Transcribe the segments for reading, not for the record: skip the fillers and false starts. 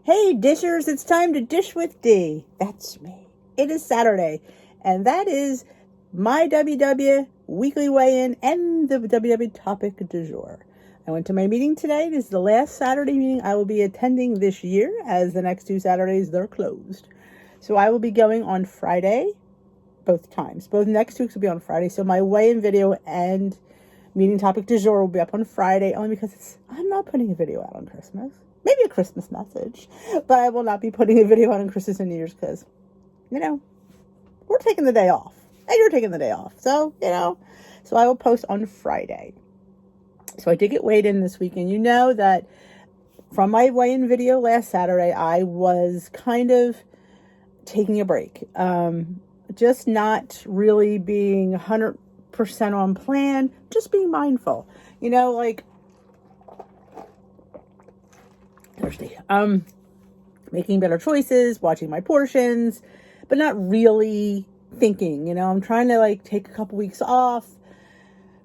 Hey dishers, it's time to dish with D. That's me. It is Saturday, and that is my WW weekly weigh-in and the WW topic du jour. I went to my meeting today. This is the last Saturday meeting I will be attending this year, as the next 2 Saturdays they're closed. So I will be going on Friday, both times. Both next 2 weeks will be on Friday. So my weigh-in video and meeting topic du jour will be up on Friday, only because I'm not putting a video out on Christmas. Maybe a Christmas message, but I will not be putting a video out on Christmas and New Year's because, we're taking the day off. And you're taking the day off. So, so I will post on Friday. So I did get weighed in this weekend. You know that from my weigh-in video last Saturday, I was kind of taking a break. Just not really being 100% on plan, just being mindful. Thirsty. Making better choices, watching my portions, but not really thinking. I'm trying to take a couple weeks off,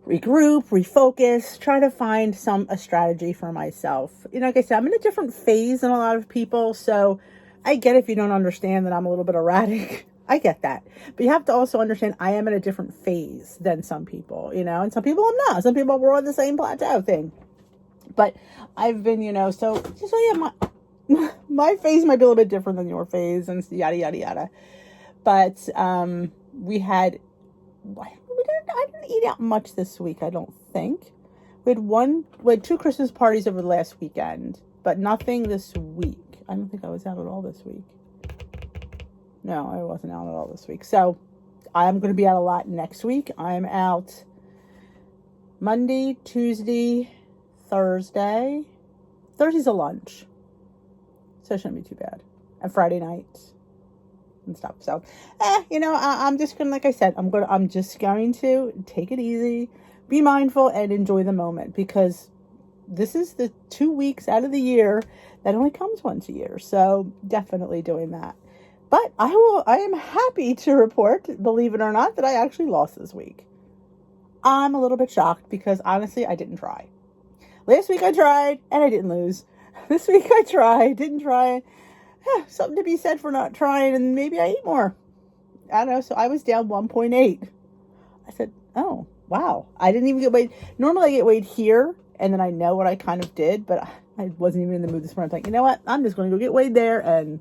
regroup, refocus, try to find a strategy for myself. Like I said, I'm in a different phase than a lot of people, so I get if you don't understand that I'm a little bit erratic. I get that. But you have to also understand I am in a different phase than some people, and some people I'm not. Some people we're on the same plateau thing. But I've been, my phase might be a little bit different than your phase and yada, yada, yada. But I didn't eat out much this week, I don't think. We had 2 Christmas parties over the last weekend, but nothing this week. I don't think I was out at all this week. No, I wasn't out at all this week. So I'm going to be out a lot next week. I'm out Monday, Tuesday, Thursday. Thursday's a lunch, so it shouldn't be too bad. And Friday night and stuff. So, I'm just gonna, like I said, I'm just going to take it easy, be mindful, and enjoy the moment, because this is the 2 weeks out of the year that only comes once a year. So definitely doing that. But I am happy to report, believe it or not, that I actually lost this week. I'm a little bit shocked because honestly, I didn't try. Last week I tried and I didn't lose. This week I tried, didn't try. Something to be said for not trying, and maybe I ate more. I don't know. So I was down 1.8. I said, oh, wow. I didn't even get weighed. Normally I get weighed here and then I know what I kind of did, but I wasn't even in the mood this morning. I'm like, you know what? I'm just going to go get weighed there and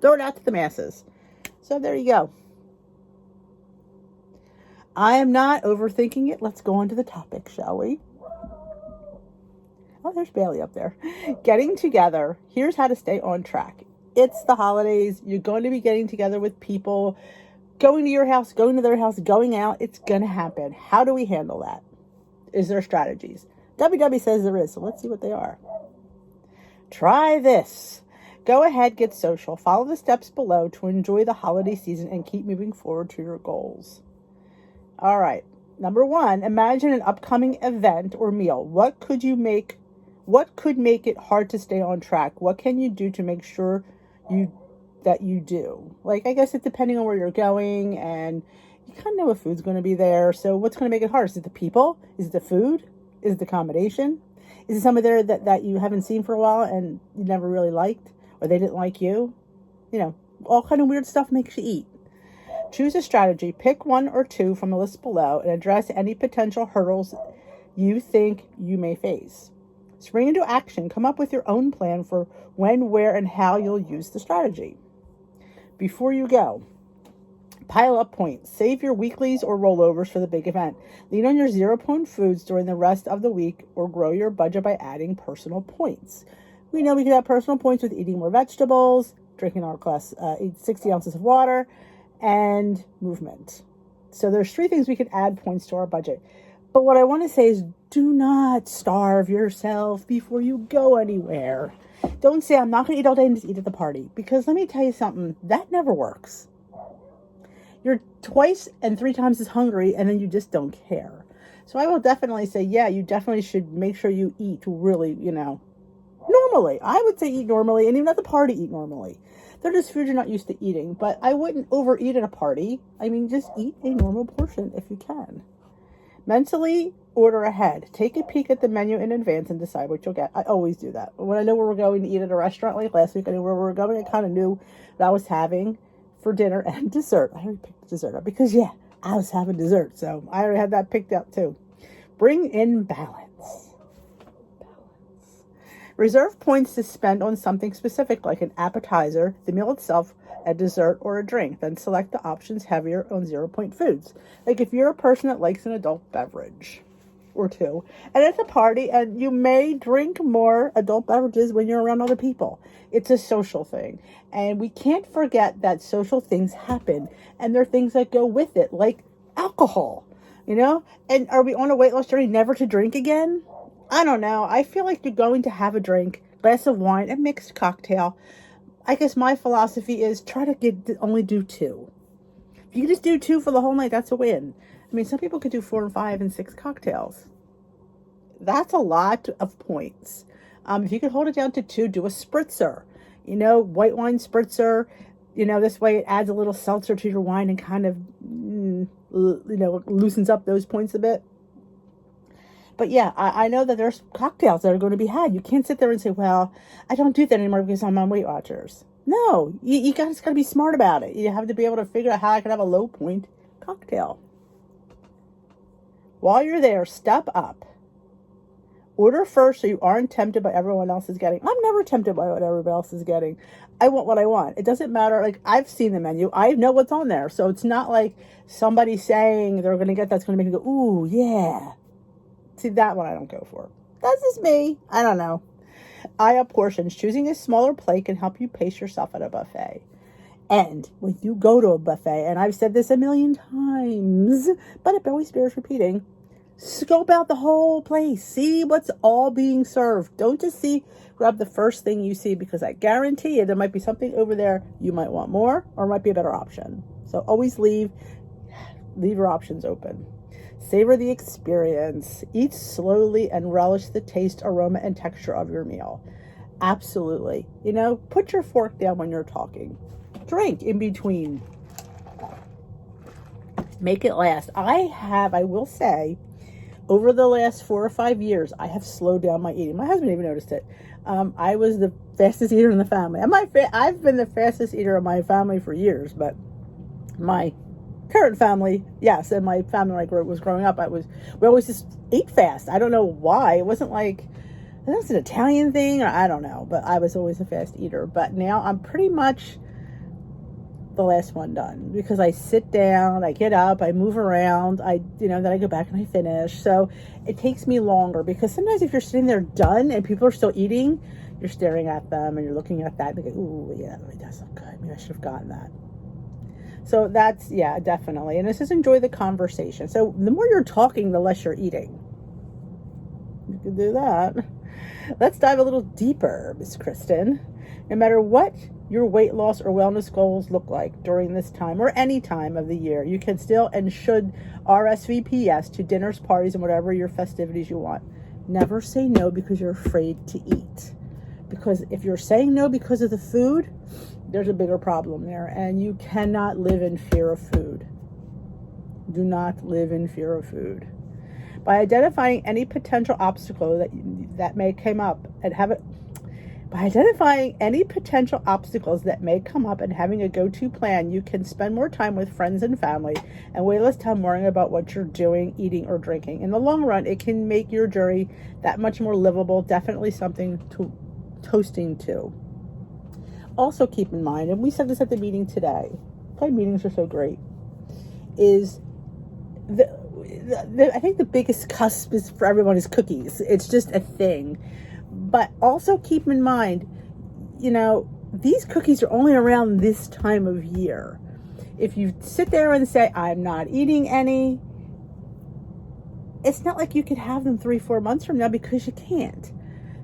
throw it out to the masses. So there you go. I am not overthinking it. Let's go on to the topic, shall we? Oh, there's Bailey up there. Getting together. Here's how to stay on track. It's the holidays. You're going to be getting together with people, going to your house, going to their house, going out. It's going to happen. How do we handle that? Is there strategies? WW says there is, so let's see what they are. Try this. Go ahead, get social. Follow the steps below to enjoy the holiday season and keep moving forward to your goals. All right. Number 1, imagine an upcoming event or meal. What could make it hard to stay on track? What can you do to make sure that you do? I guess it's depending on where you're going, and you kind of know what food's going to be there. So what's going to make it hard? Is it the people? Is it the food? Is it the accommodation? Is it somebody there that you haven't seen for a while and you never really liked, or they didn't like you? All kind of weird stuff makes you eat. Choose a strategy. Pick 1 or 2 from the list below and address any potential hurdles you think you may face. Spring into action. Come up with your own plan for when, where, and how you'll use the strategy. Before you go, pile up points. Save your weeklies or rollovers for the big event. Lean on your 0-point foods during the rest of the week, or grow your budget by adding personal points. We know we can have personal points with eating more vegetables, drinking our 60 ounces of water, and movement. So there's 3 things we could add points to our budget. But what I want to say is, do not starve yourself before you go anywhere. Don't say, I'm not going to eat all day and just eat at the party. Because let me tell you something, that never works. You're 2 and 3 times as hungry, and then you just don't care. So I will definitely say, yeah, you definitely should make sure you eat really, normally. I would say eat normally, and even at the party, eat normally. They're just food you're not used to eating. But I wouldn't overeat at a party. Just eat a normal portion if you can. Mentally, Order ahead. Take a peek at the menu in advance and decide what you'll get. I always do that. When I know where we're going to eat at a restaurant, like last week, I knew where we were going. I kind of knew what I was having for dinner and dessert. I already picked dessert up because, yeah, I was having dessert. So I already had that picked out too. Bring in balance. Reserve points to spend on something specific like an appetizer, the meal itself, a dessert, or a drink. Then select the options heavier on 0-point foods. Like if you're a person that likes an adult beverage or two, and it's a party, and you may drink more adult beverages when you're around other people. It's a social thing. And we can't forget that social things happen, and there are things that go with it, like alcohol, And are we on a weight loss journey never to drink again? I don't know. I feel like you're going to have a drink, glass of wine, a mixed cocktail. I guess my philosophy is try to only do 2. If you can just do 2 for the whole night, that's a win. I mean, some people could do 4 and 5 and 6 cocktails. That's a lot of points. If you could hold it down to 2, do a spritzer. White wine spritzer. This way it adds a little seltzer to your wine and kind of, loosens up those points a bit. But yeah, I know that there's cocktails that are going to be had. You can't sit there and say, well, I don't do that anymore because I'm on Weight Watchers. No, you guys got to be smart about it. You have to be able to figure out how I can have a low point cocktail. While you're there, step up. Order first so you aren't tempted by everyone else is getting. I'm never tempted by what everybody else is getting. I want what I want. It doesn't matter. Like, I've seen the menu. I know what's on there. So it's not like somebody saying they're going to get that's going to make me go, ooh, yeah. See, that one I don't go for. That's just me. I don't know. Eye up portions. Choosing a smaller plate can help you pace yourself at a buffet. And when you go to a buffet, and I've said this a million times, but it always bears repeating, scope out the whole place. See what's all being served. Don't just grab the first thing you see, because I guarantee you there might be something over there you might want more, or might be a better option. So always leave your options open. Savor the experience. Eat slowly and relish the taste, aroma, and texture of your meal. Absolutely. Put your fork down when you're talking. Drink in between. Make it last. I will say, over the last 4 or 5 years, I have slowed down my eating. My husband even noticed it. I was the fastest eater in the family. I've been the fastest eater in my family for years, but my current family, yes, and my family when I was growing up, we always just ate fast. I don't know why. It wasn't like, I think it's an Italian thing, or I don't know, but I was always a fast eater. But now I'm pretty much the last one done, because I sit down, I get up, I move around, then I go back and I finish. So it takes me longer, because sometimes if you're sitting there done and people are still eating, you're staring at them and you're looking at that and you go, ooh, yeah, that really does look good. Maybe I should have gotten that. So that's, yeah, definitely. And this is enjoy the conversation. So the more you're talking, the less you're eating. You can do that. Let's dive a little deeper, Miss Kristen. No matter what your weight loss or wellness goals look like during this time or any time of the year, you can still and should RSVP yes to dinners, parties, and whatever your festivities you want. Never say no because you're afraid to eat. Because if you're saying no because of the food, there's a bigger problem there, and you cannot live in fear of food. Do not live in fear of food. By identifying any potential obstacle that may come up and by identifying any potential obstacles that may come up and having a go-to plan, you can spend more time with friends and family and way less time worrying about what you're doing, eating, or drinking. In the long run, it can make your journey that much more livable, definitely something to toasting to. Also keep in mind, and we said this at the meeting today, why meetings are so great, is I think the biggest cusp is for everyone is cookies. It's just a thing. But also keep in mind, these cookies are only around this time of year. If you sit there and say, I'm not eating any, it's not like you could have them 3-4 months from now, because you can't.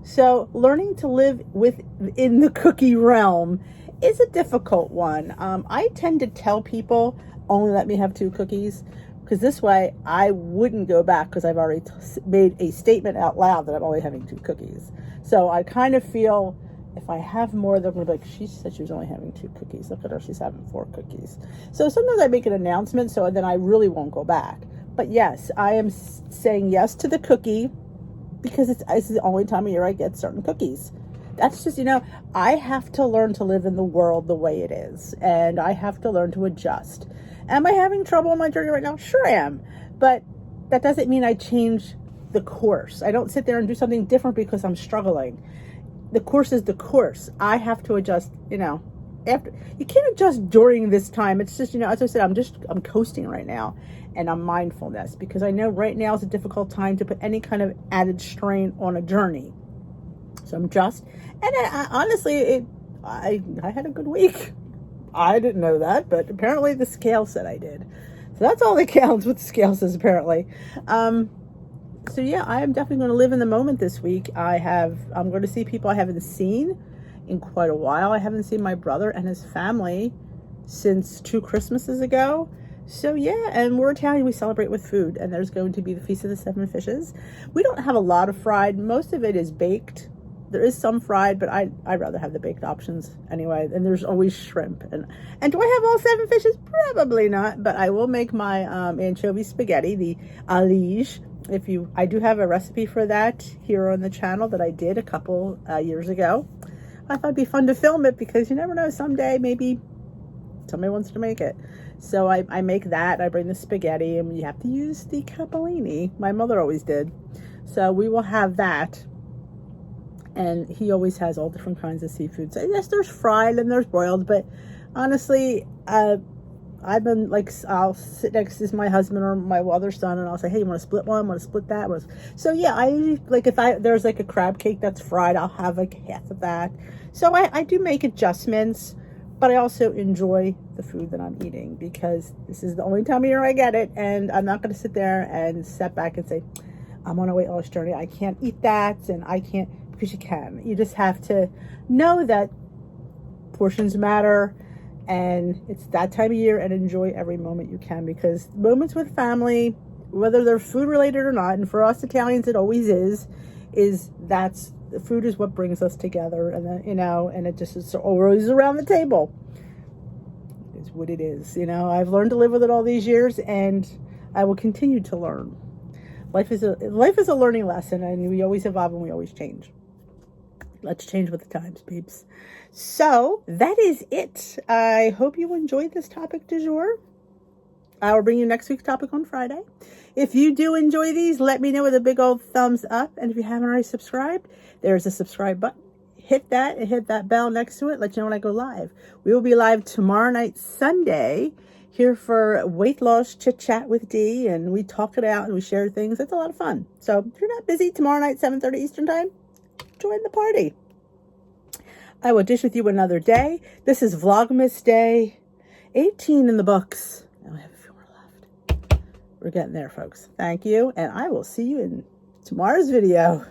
So learning to live within the cookie realm is a difficult one. I tend to tell people only let me have 2 cookies, because this way I wouldn't go back, because I've already made a statement out loud that I'm only having 2 cookies. So I kind of feel if I have more, they're going to be like, she said she was only having 2 cookies. Look at her, she's having 4 cookies. So sometimes I make an announcement, so then I really won't go back. But yes, I am saying yes to the cookie because it's the only time of year I get certain cookies. That's just, I have to learn to live in the world the way it is, and I have to learn to adjust. Am I having trouble on my journey right now? Sure I am. But that doesn't mean I change the course. I don't sit there and do something different because I'm struggling. The course is the course. I have to adjust, after. You can't adjust during this time. It's just, as I said, I'm coasting right now, and I'm mindfulness because I know right now is a difficult time to put any kind of added strain on a journey. So I'm just, and honestly, I had a good week. I didn't know that, but apparently the scale said I did. So that's all that counts, what the scale says apparently. So yeah, I am definitely going to live in the moment this week. I'm going to see people I haven't seen in quite a while. I haven't seen my brother and his family since 2 Christmases ago. So yeah, and we're Italian, we celebrate with food, and there's going to be the Feast of the Seven Fishes. We don't have a lot of fried. Most of it is baked. There is some fried, but I'd rather have the baked options anyway. And there's always shrimp. And do I have all 7 fishes? Probably not, but I will make my anchovy spaghetti, the alige. I do have a recipe for that here on the channel that I did a couple years ago. I thought it'd be fun to film it because you never know, someday maybe somebody wants to make it. So I make that, I bring the spaghetti, and you have to use the capellini. My mother always did. So we will have that. And he always has all different kinds of seafood. So yes, there's fried and there's broiled, but honestly, I've been like, I'll sit next to my husband or my other son, and I'll say, hey, you want to split one? Want to split that? So yeah, I usually, like, if there's like a crab cake that's fried, I'll have like half of that. So I do make adjustments, but I also enjoy the food that I'm eating because this is the only time of year I get it, and I'm not going to sit there and step back and say, I'm on a weight loss journey, I can't eat that, and I can't, because you can. You just have to know that portions matter, and it's that time of year, and enjoy every moment you can, because moments with family, whether they're food related or not, and for us Italians it always is that's the food is what brings us together, and then, and it just is always around the table. It's what it is. I've learned to live with it all these years, and I will continue to learn. Life is a learning lesson, and we always evolve and we always change. Let's change with the times, peeps. So that is it. I hope you enjoyed this topic du jour. I will bring you next week's topic on Friday. If you do enjoy these, let me know with a big old thumbs up. And if you haven't already subscribed, there's a subscribe button. Hit that and hit that bell next to it. Let you know when I go live. We will be live tomorrow night, Sunday, here for Weight Loss Chit Chat with Dee. And we talk it out and we share things. It's a lot of fun. So if you're not busy, tomorrow night, 7:30 Eastern Time, join the party. I will dish with you another day. This is Vlogmas Day 18 in the books. I have a few more left. We're getting there, folks. Thank you, and I will see you in tomorrow's video.